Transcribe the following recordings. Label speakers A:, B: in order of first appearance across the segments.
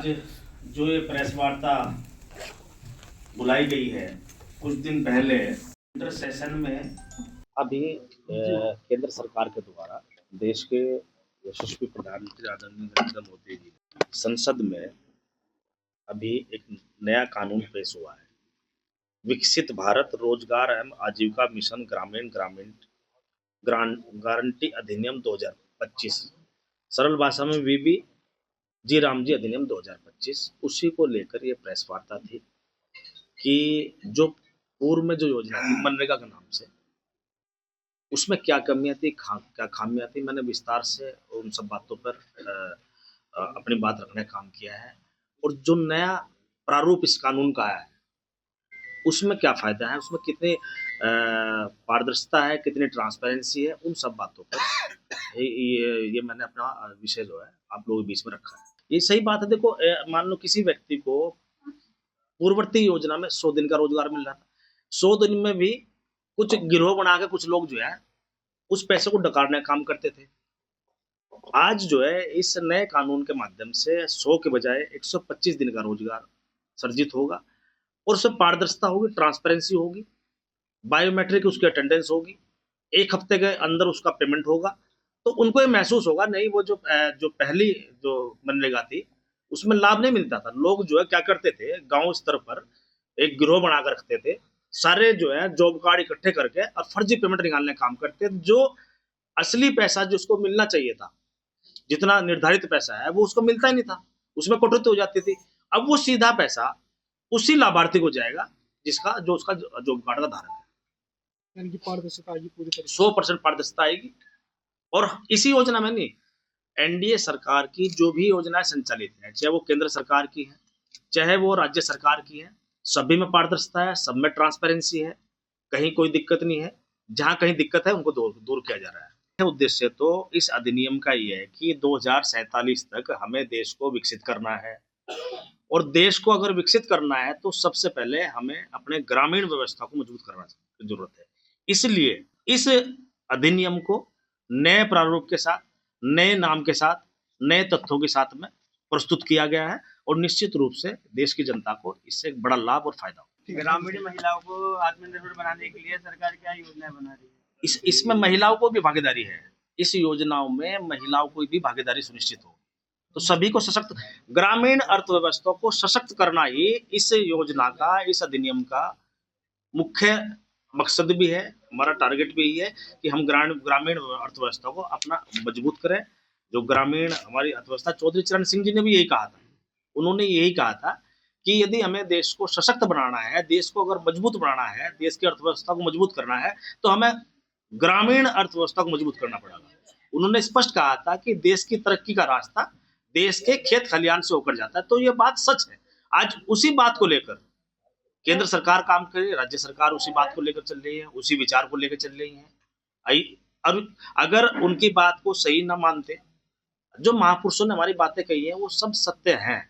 A: आज जो ये प्रेस वार्ता बुलाई गई है, कुछ दिन पहले इंटर सेशन में अभी केंद्र सरकार के द्वारा देश के यशस्वी प्रधानमंत्री आदरणीय नरेंद्र मोदी जी ने संसद में अभी एक नया कानून पेश हुआ है। विकसित भारत रोजगार एवं आजीविका मिशन ग्रामीण ग्रामीण गारंटी अधिनियम 2025, सरल भाषा में वीबी जी राम जी अधिनियम 2025, उसी को लेकर ये प्रेस वार्ता थी कि जो पूर्व में जो योजना थी मनरेगा के नाम से, उसमें क्या कमियां थी, क्या खामियां थी। मैंने विस्तार से उन सब बातों पर अपनी बात रखने का काम किया है। और जो नया प्रारूप इस कानून का है, उसमें क्या फायदा है, उसमें कितनी पारदर्शिता है, कितनी ट्रांसपेरेंसी है, उन सब बातों पर ये मैंने अपना विषय जो है आप लोगों के बीच में रखा है। ये सही बात है। देखो, मान लो किसी व्यक्ति को पूर्ववर्ती योजना में 100 दिन का रोजगार मिल रहा था। 100 दिन में भी कुछ गिरोह बना के कुछ लोग जो है उस पैसे को डकारने का काम करते थे। आज जो है इस नए कानून के माध्यम से 100 के बजाय 125 दिन का रोजगार सर्जित होगा और उसमें पारदर्शिता होगी, ट्रांसपेरेंसी होगी, बायोमेट्रिक उसकी अटेंडेंस होगी, 1 हफ्ते के अंदर उसका पेमेंट होगा। तो उनको ये महसूस होगा, नहीं वो जो पहली जो मनरेगा थी उसमें लाभ नहीं मिलता था। लोग जो है क्या करते थे, गांव स्तर पर एक गिरोह बना कर रखते थे, सारे जो है जॉब कार्ड इकट्ठे करके और फर्जी पेमेंट निकालने का काम करते थे। जो असली पैसा जो उसको मिलना चाहिए था, जितना निर्धारित पैसा है, वो उसको मिलता ही नहीं था, उसमें कटौती हो जाती थी। अब वो सीधा पैसा उसी लाभार्थी को जाएगा जिसका जो उसका जॉब कार्ड का धारक है।
B: यानी कि पारदर्शिता आएगी पूरी तरह
A: 100% पारदर्शिता आएगी। और इसी योजना में नहीं, एनडीए सरकार की जो भी योजनाएं संचालित है, चाहे वो केंद्र सरकार की है, चाहे वो राज्य सरकार की है, सभी में पारदर्शिता है, सब में ट्रांसपेरेंसी है, कहीं कोई दिक्कत नहीं है। जहां कहीं दिक्कत है उनको दूर किया जा रहा है। उद्देश्य तो इस अधिनियम का ये है कि 2047 तक हमें देश को विकसित करना है। और देश को अगर विकसित करना है तो सबसे पहले हमें अपने ग्रामीण व्यवस्था को मजबूत करना की जरूरत है। इसलिए इस अधिनियम को नए प्रारूप के साथ, नए नाम के साथ, नए तथ्यों के साथ में प्रस्तुत किया गया है और निश्चित रूप से देश की जनता को इससे एक बड़ा लाभ और फायदा होगा।
C: ग्रामीण महिलाओं को आत्मनिर्भर बनाने के लिए सरकार क्या योजनाएं बना रही है?
A: इसमें महिलाओं को भी भागीदारी है। इस योजनाओं में महिलाओं को भी भागीदारी सुनिश्चित होगी। तो सभी को सशक्त, ग्रामीण अर्थव्यवस्था को सशक्त करना ही इस योजना का, इस अधिनियम का मुख्य मकसद भी है। हमारा टारगेट भी यही है कि हम ग्रामीण अर्थव्यवस्था को अपना मजबूत करें। जो ग्रामीण हमारी अर्थव्यवस्था, चौधरी चरण सिंह जी ने भी यही कहा था। उन्होंने यही कहा था कि यदि हमें देश को सशक्त बनाना है, देश को अगर मजबूत बनाना है, देश की अर्थव्यवस्था को मजबूत करना है, तो हमें ग्रामीण अर्थव्यवस्था को मजबूत करना पड़ेगा। उन्होंने स्पष्ट कहा था कि देश की तरक्की का रास्ता देश के खेत खलियान से होकर जाता है। तो ये बात सच है। आज उसी बात को लेकर केंद्र सरकार काम कर रही है, राज्य सरकार उसी बात को लेकर चल रही है, उसी विचार को लेकर चल रही है। और अगर उनकी बात को सही न मानते, जो महापुरुषों ने हमारी बातें कही है वो सब सत्य हैं,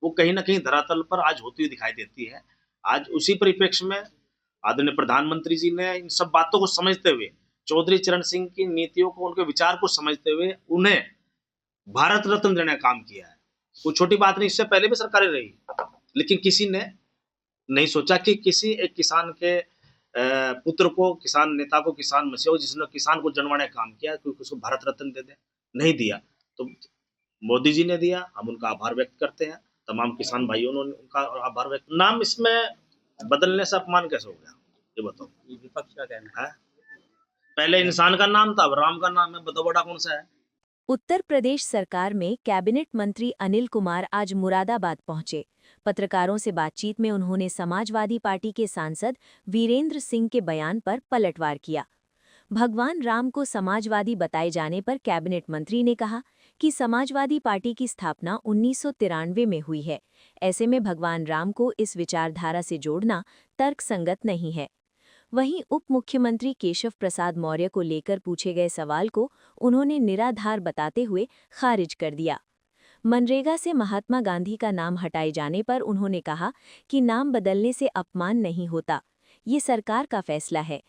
A: वो कहीं ना कहीं धरातल पर आज होती हुई दिखाई देती है। आज उसी परिप्रेक्ष्य में आदरणीय प्रधानमंत्री जी ने इन सब बातों को समझते हुए, चौधरी चरण सिंह की नीतियों को, उनके विचार को समझते हुए उन्हें भारत रत्न देने का काम किया है। कोई छोटी बात नहीं, इससे पहले भी सरकारें रही, लेकिन किसी ने नहीं सोचा कि किसी एक किसान के पुत्र को, किसान नेता को, किसान मसीहा को, जिसने किसान को जनवाने का काम किया, क्योंकि उसको भारत रत्न दे दे, नहीं दिया। तो मोदी जी ने दिया, हम उनका आभार व्यक्त करते हैं। तमाम किसान भाइयों ने उनका आभार व्यक्त। नाम इसमें बदलने से अपमान कैसे हो गया, ये बताओ?
C: विपक्ष का कहना है
A: पहले इंसान का नाम था, अब राम का नाम है, बताओ बड़ा कौन सा है?
D: उत्तर प्रदेश सरकार में कैबिनेट मंत्री अनिल कुमार आज मुरादाबाद पहुंचे। पत्रकारों से बातचीत में उन्होंने समाजवादी पार्टी के सांसद वीरेंद्र सिंह के बयान पर पलटवार किया। भगवान राम को समाजवादी बताए जाने पर कैबिनेट मंत्री ने कहा कि समाजवादी पार्टी की स्थापना 1993 में हुई है। ऐसे में भगवान राम को इस विचारधारा से जोड़ना तर्कसंगत नहीं है। वहीं उप मुख्यमंत्री केशव प्रसाद मौर्य को लेकर पूछे गए सवाल को उन्होंने निराधार बताते हुए खारिज कर दिया। मनरेगा से महात्मा गांधी का नाम हटाए जाने पर उन्होंने कहा कि नाम बदलने से अपमान नहीं होता, ये सरकार का फैसला है